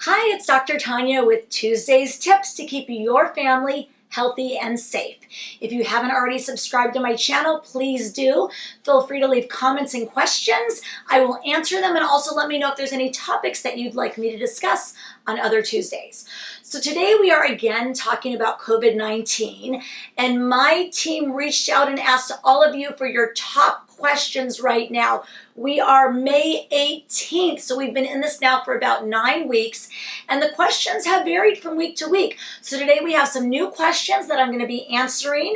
Hi, it's Dr. Tanya with Tuesday's tips to keep your family healthy and safe. If you haven't already subscribed to my channel, please do. Feel free to leave comments and questions. I will answer them, and also let me know if there's any topics that you'd like me to discuss on other Tuesdays. So today we are again talking about COVID-19, and my team reached out and asked all of you for your top questions right now. We are May 18th, so we've been in this now for about 9 weeks, and the questions have varied from week to week. So today we have some new questions that I'm going to be answering,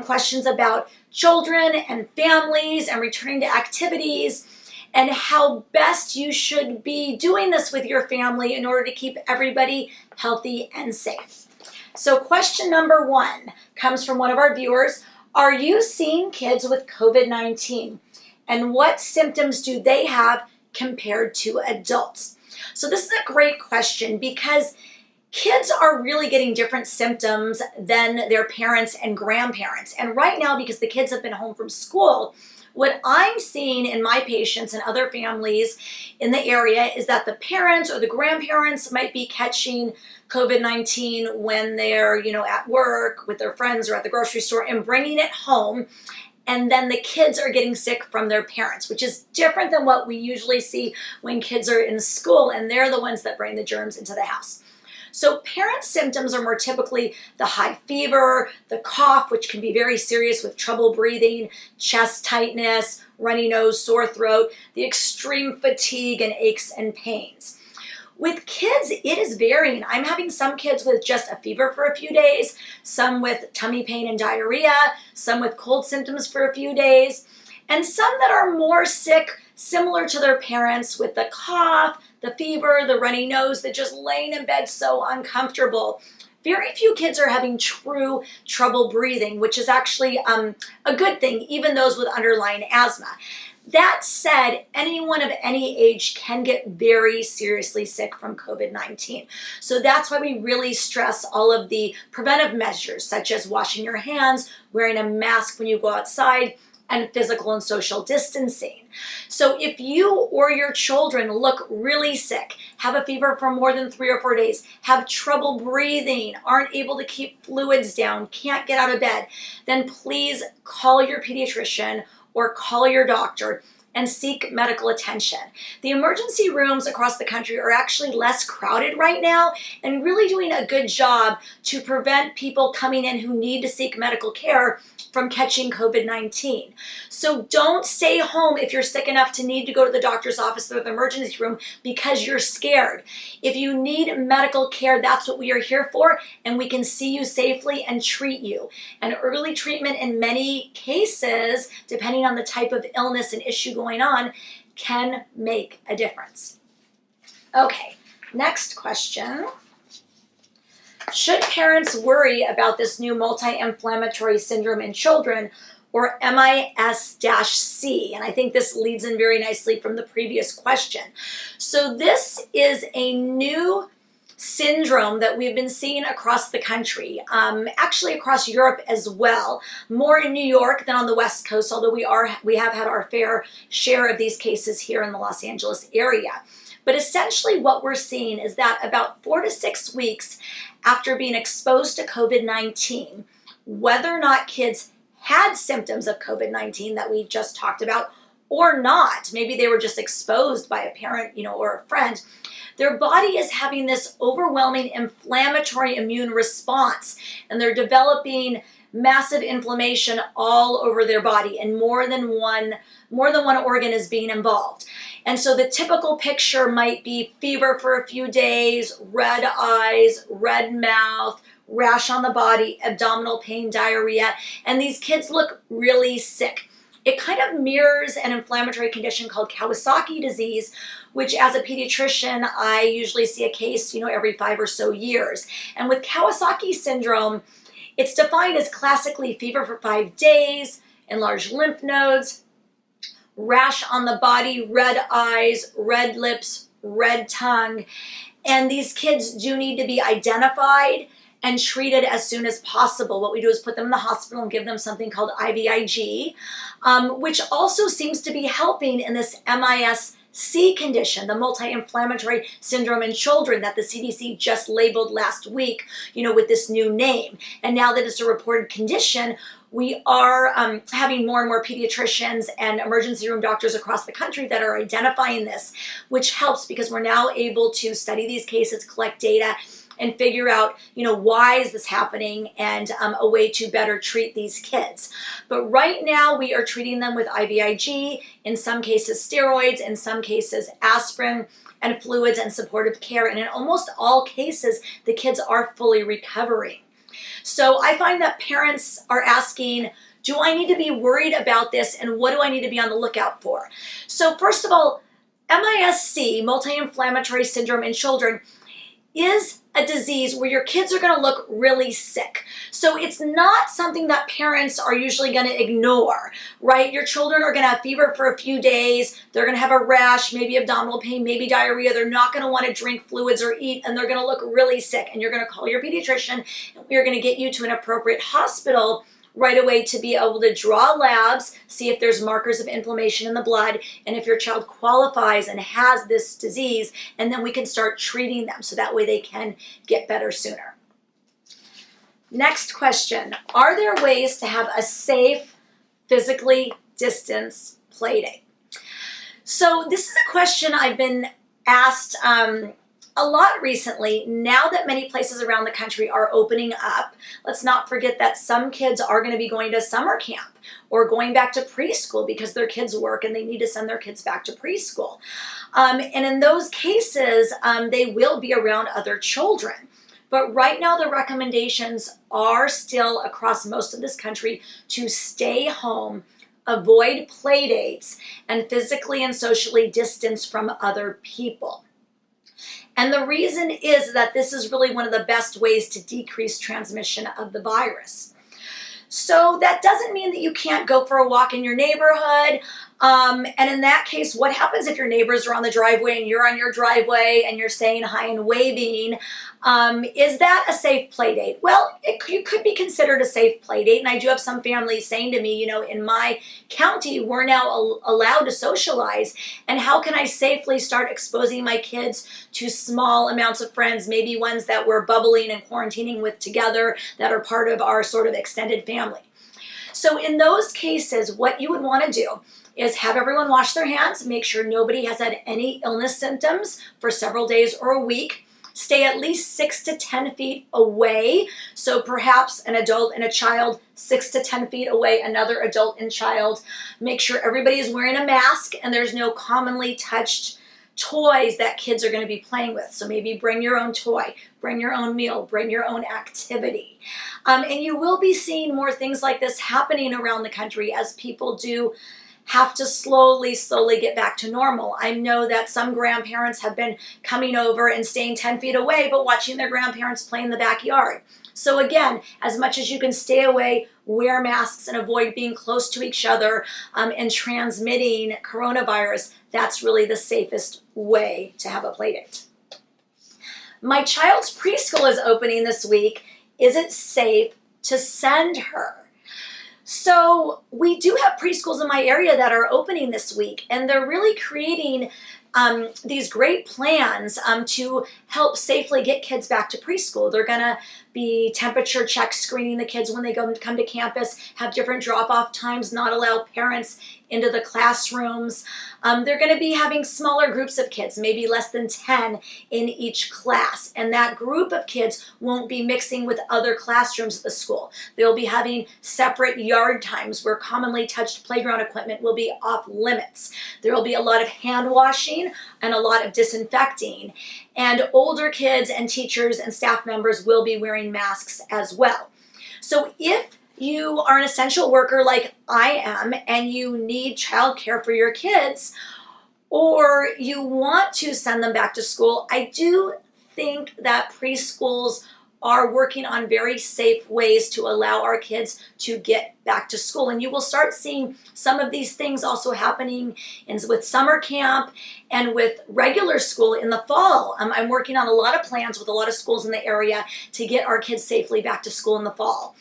questions about children and families and returning to activities, and how best you should be doing this with your family in order to keep everybody healthy and safe. So question number 1 comes from one of our viewers. Are you seeing kids with COVID-19? And what symptoms do they have compared to adults? So this is a great question because kids are really getting different symptoms than their parents and grandparents. And right now, because the kids have been home from school, what I'm seeing in my patients and other families in the area is that the parents or the grandparents might be catching COVID-19 when they're, at work with their friends or at the grocery store and bringing it home. And then the kids are getting sick from their parents, which is different than what we usually see when kids are in school and they're the ones that bring the germs into the house. So parent symptoms are more typically the high fever, the cough, which can be very serious with trouble breathing, chest tightness, runny nose, sore throat, the extreme fatigue and aches and pains. With kids, it is varying. I'm having some kids with just a fever for a few days, some with tummy pain and diarrhea, some with cold symptoms for a few days, and some that are more sick, similar to their parents, with the cough, the fever, the runny nose, that just laying in bed so uncomfortable. Very few kids are having true trouble breathing, which is actually a good thing, even those with underlying asthma. That said, anyone of any age can get very seriously sick from COVID-19. So that's why we really stress all of the preventive measures, such as washing your hands, wearing a mask when you go outside, and physical and social distancing. So if you or your children look really sick, have a fever for more than 3 or 4 days, have trouble breathing, aren't able to keep fluids down, can't get out of bed, then please call your pediatrician or call your doctor and seek medical attention. The emergency rooms across the country are actually less crowded right now and really doing a good job to prevent people coming in who need to seek medical care from catching COVID-19. So don't stay home if you're sick enough to need to go to the doctor's office or the emergency room because you're scared. If you need medical care, that's what we are here for, and we can see you safely and treat you. And early treatment in many cases, depending on the type of illness and issue going on, can make a difference. Okay, next question. Should parents worry about this new multi-inflammatory syndrome in children, or MIS-C? And I think this leads in very nicely from the previous question. So this is a new syndrome that we've been seeing across the country, actually across Europe as well, more in New York than on the West Coast, although we have had our fair share of these cases here in the Los Angeles area. But essentially what we're seeing is that about 4 to 6 weeks after being exposed to COVID-19, whether or not kids had symptoms of COVID-19 that we just talked about or not, maybe they were just exposed by a parent, or a friend, their body is having this overwhelming inflammatory immune response, and they're developing massive inflammation all over their body, and more than one organ is being involved. And so the typical picture might be fever for a few days, red eyes, red mouth, rash on the body, abdominal pain, diarrhea, and these kids look really sick. It kind of mirrors an inflammatory condition called Kawasaki disease, which as a pediatrician, I usually see a case, every 5 or so years. And with Kawasaki syndrome, it's defined as classically fever for 5 days, enlarged lymph nodes, rash on the body, red eyes, red lips, red tongue. And these kids do need to be identified and treated as soon as possible. What we do is put them in the hospital and give them something called IVIG, which also seems to be helping in this MIS C condition, the Multi Inflammatory Syndrome in children that the CDC just labeled last week, with this new name. And now that it's a reported condition, we are having more and more pediatricians and emergency room doctors across the country that are identifying this, which helps because we're now able to study these cases, collect data, and figure out, why is this happening and a way to better treat these kids. But right now we are treating them with IVIG, in some cases steroids, in some cases aspirin and fluids and supportive care. And in almost all cases, the kids are fully recovering. So I find that parents are asking, do I need to be worried about this and what do I need to be on the lookout for? So first of all, MIS-C, multi-inflammatory syndrome in children, is a disease where your kids are going to look really sick. So it's not something that parents are usually going to ignore, right? Your children are going to have fever for a few days. They're going to have a rash, maybe abdominal pain, maybe diarrhea. They're not going to want to drink fluids or eat, and they're going to look really sick. And you're going to call your pediatrician, and we're going to get you to an appropriate hospital right away to be able to draw labs, see if there's markers of inflammation in the blood, and if your child qualifies and has this disease, and then we can start treating them so that way they can get better sooner. Next question, are there ways to have a safe, physically distanced play date? So this is a question I've been asked a lot recently. Now that many places around the country are opening up, let's not forget that some kids are going to be going to summer camp or going back to preschool because their kids work and they need to send their kids back to preschool. And in those cases, they will be around other children. But right now, the recommendations are still across most of this country to stay home, avoid play dates, and physically and socially distance from other people. And the reason is that this is really one of the best ways to decrease transmission of the virus. So that doesn't mean that you can't go for a walk in your neighborhood. And in that case, what happens if your neighbors are on the driveway and you're on your driveway and you're saying hi and waving? Is that a safe play date? Well, it could be considered a safe play date. And I do have some families saying to me, in my county, we're now allowed to socialize. And how can I safely start exposing my kids to small amounts of friends, maybe ones that we're bubbling and quarantining with together that are part of our sort of extended family? So in those cases, what you would want to do is have everyone wash their hands, make sure nobody has had any illness symptoms for several days or a week. Stay at least 6 to 10 feet away. So perhaps an adult and a child 6 to 10 feet away, another adult and child. Make sure everybody is wearing a mask and there's no commonly touched toys that kids are going to be playing with. So maybe bring your own toy, bring your own meal, bring your own activity. And you will be seeing more things like this happening around the country as people do have to slowly get back to normal. I know that some grandparents have been coming over and staying 10 feet away, but watching their grandparents play in the backyard. So again, as much as you can stay away, wear masks and avoid being close to each other and transmitting coronavirus, that's really the safest way to have a play date. My child's preschool is opening this week. Is it safe to send her? So we do have preschools in my area that are opening this week, and they're really creating these great plans to help safely get kids back to preschool. They're going to be temperature check screening the kids when they come to campus, have different drop-off times, not allow parents into the classrooms. They're going to be having smaller groups of kids, maybe less than 10 in each class. And that group of kids won't be mixing with other classrooms at the school. They'll be having separate yard times where commonly touched playground equipment will be off limits. There will be a lot of hand washing and a lot of disinfecting. And older kids and teachers and staff members will be wearing masks as well. So if you are an essential worker like I am and you need childcare for your kids, or you want to send them back to school, I do think that preschools are working on very safe ways to allow our kids to get back to school. And you will start seeing some of these things also happening with summer camp and with regular school in the fall. I'm working on a lot of plans with a lot of schools in the area to get our kids safely back to school in the fall.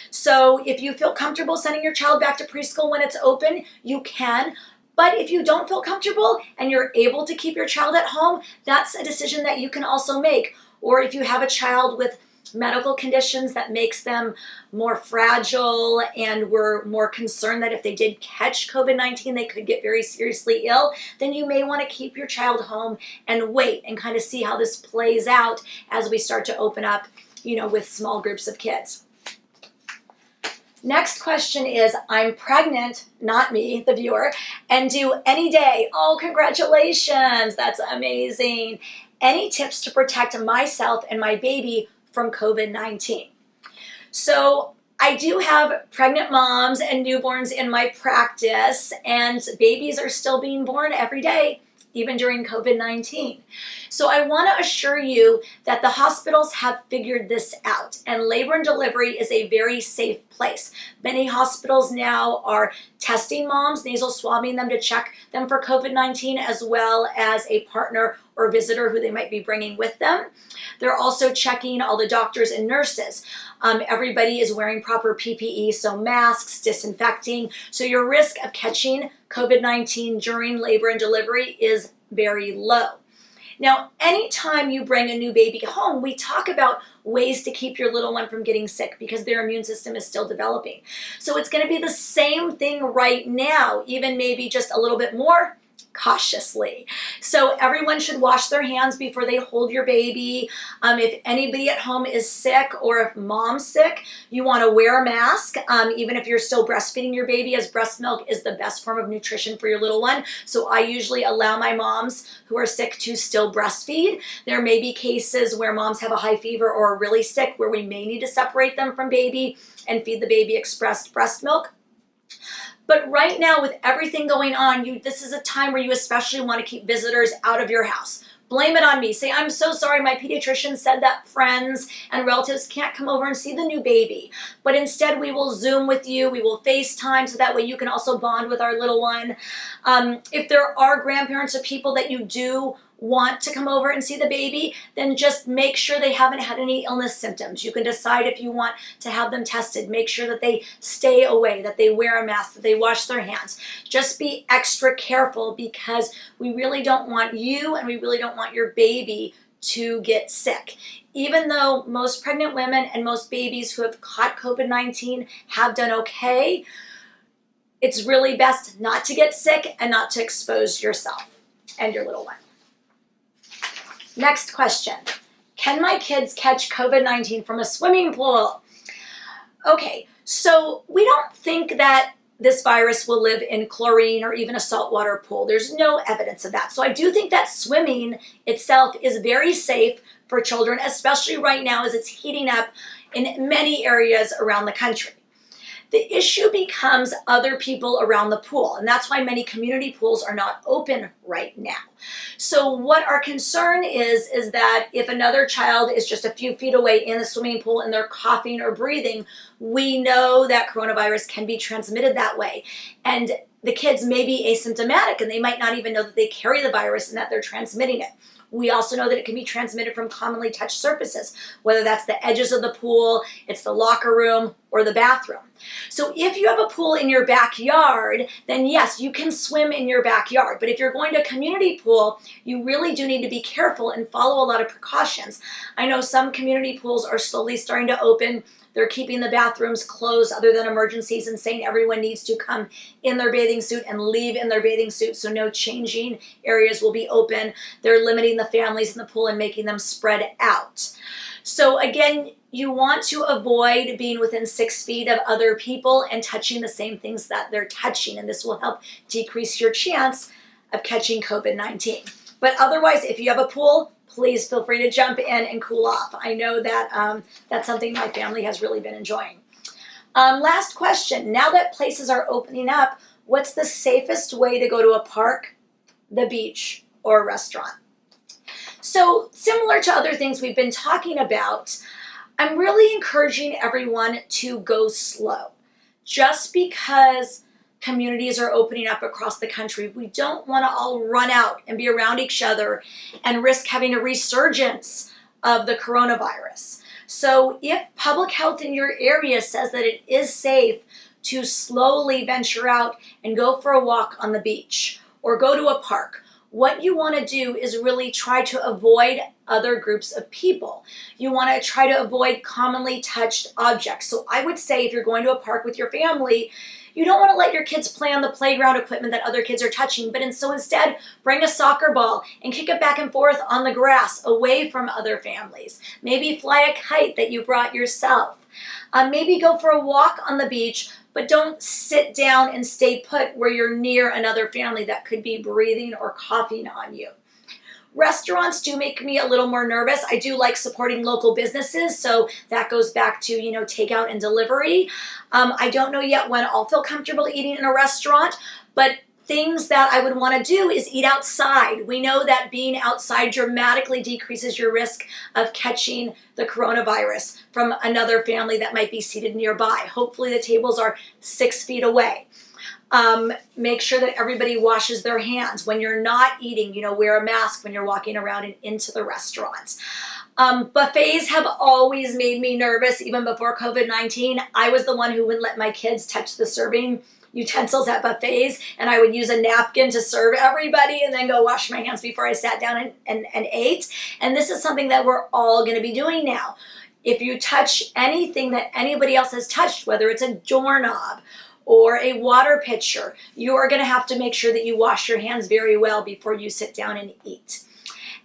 So if you feel comfortable sending your child back to preschool when it's open, you can. But if you don't feel comfortable and you're able to keep your child at home, that's a decision that you can also make. Or if you have a child with medical conditions that makes them more fragile and we're more concerned that if they did catch COVID-19, they could get very seriously ill, then you may want to keep your child home and wait and kind of see how this plays out as we start to open up, with small groups of kids. Next question is, I'm pregnant, not me, the viewer, and due any day. Oh, congratulations, that's amazing. Any tips to protect myself and my baby from COVID-19? So I do have pregnant moms and newborns in my practice, and babies are still being born every day, even during COVID-19. So I want to assure you that the hospitals have figured this out, and labor and delivery is a very safe place. Many hospitals now are testing moms, nasal swabbing them to check them for COVID-19, as well as a partner or visitor who they might be bringing with them. They're also checking all the doctors and nurses. Everybody is wearing proper PPE, so masks, disinfecting. So your risk of catching COVID-19 during labor and delivery is very low. Now, anytime you bring a new baby home, we talk about ways to keep your little one from getting sick because their immune system is still developing. So it's going to be the same thing right now, even maybe just a little bit more cautiously. So everyone should wash their hands before they hold your baby. If anybody at home is sick or if mom's sick, you want to wear a mask, even if you're still breastfeeding your baby, as breast milk is the best form of nutrition for your little one. So I usually allow my moms who are sick to still breastfeed. There may be cases where moms have a high fever or are really sick where we may need to separate them from baby and feed the baby expressed breast milk. But right now, with everything going on, this is a time where you especially want to keep visitors out of your house. Blame it on me. Say, I'm so sorry, my pediatrician said that friends and relatives can't come over and see the new baby. But instead, we will Zoom with you. We will FaceTime so that way you can also bond with our little one. If there are grandparents or people that you do want to come over and see the baby, then just make sure they haven't had any illness symptoms. You can decide if you want to have them tested. Make sure that they stay away, that they wear a mask, that they wash their hands. Just be extra careful because we really don't want you and we really don't want your baby to get sick. Even though most pregnant women and most babies who have caught COVID-19 have done okay, it's really best not to get sick and not to expose yourself and your little one. Next question. Can my kids catch COVID-19 from a swimming pool? Okay, so we don't think that this virus will live in chlorine or even a saltwater pool. There's no evidence of that. So I do think that swimming itself is very safe for children, especially right now as it's heating up in many areas around the country. The issue becomes other people around the pool, and that's why many community pools are not open right now. So what our concern is that if another child is just a few feet away in the swimming pool and they're coughing or breathing, we know that coronavirus can be transmitted that way. And the kids may be asymptomatic and they might not even know that they carry the virus and that they're transmitting it. We also know that it can be transmitted from commonly touched surfaces, whether that's the edges of the pool, it's the locker room, or the bathroom. So if you have a pool in your backyard, then yes, you can swim in your backyard. But if you're going to a community pool, you really do need to be careful and follow a lot of precautions. I know some community pools are slowly starting to open. They're keeping the bathrooms closed other than emergencies and saying everyone needs to come in their bathing suit and leave in their bathing suit, so no changing areas will be open. They're limiting the families in the pool and making them spread out. So again, you want to avoid being within 6 feet of other people and touching the same things that they're touching, and this will help decrease your chance of catching COVID-19. But otherwise, if you have a pool, please feel free to jump in and cool off. I know that that's something my family has really been enjoying. Last question. Now that places are opening up, what's the safest way to go to a park, the beach, or a restaurant? So similar to other things we've been talking about, I'm really encouraging everyone to go slow. Just because communities are opening up across the country, we don't want to all run out and be around each other and risk having a resurgence of the coronavirus. So if public health in your area says that it is safe to slowly venture out and go for a walk on the beach or go to a park. What you want to do is really try to avoid other groups of people. You want to try to avoid commonly touched objects. So I would say if you're going to a park with your family, you don't want to let your kids play on the playground equipment that other kids are touching, but instead bring a soccer ball and kick it back and forth on the grass away from other families. Maybe fly a kite that you brought yourself. Maybe go for a walk on the beach, but don't sit down and stay put where you're near another family that could be breathing or coughing on you. Restaurants do make me a little more nervous. I do like supporting local businesses, so that goes back to, takeout and delivery. I don't know yet when I'll feel comfortable eating in a restaurant, but things that I would want to do is eat outside. We know that being outside dramatically decreases your risk of catching the coronavirus from another family that might be seated nearby. Hopefully the tables are 6 feet away. Make sure that everybody washes their hands. When you're not eating, wear a mask when you're walking around and into the restaurants. Buffets have always made me nervous, even before COVID-19. I was the one who wouldn't let my kids touch the serving utensils at buffets, and I would use a napkin to serve everybody and then go wash my hands before I sat down and ate. And this is something that we're all going to be doing now. If you touch anything that anybody else has touched, whether it's a doorknob or a water pitcher, you are going to have to make sure that you wash your hands very well before you sit down and eat.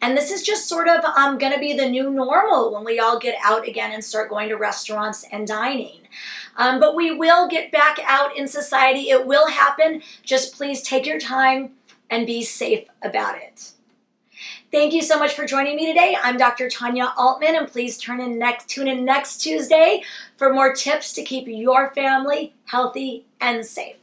And this is just sort of going to be the new normal when we all get out again and start going to restaurants and dining. But we will get back out in society. It will happen. Just please take your time and be safe about it. Thank you so much for joining me today. I'm Dr. Tanya Altman, and please tune in next Tuesday for more tips to keep your family healthy and safe.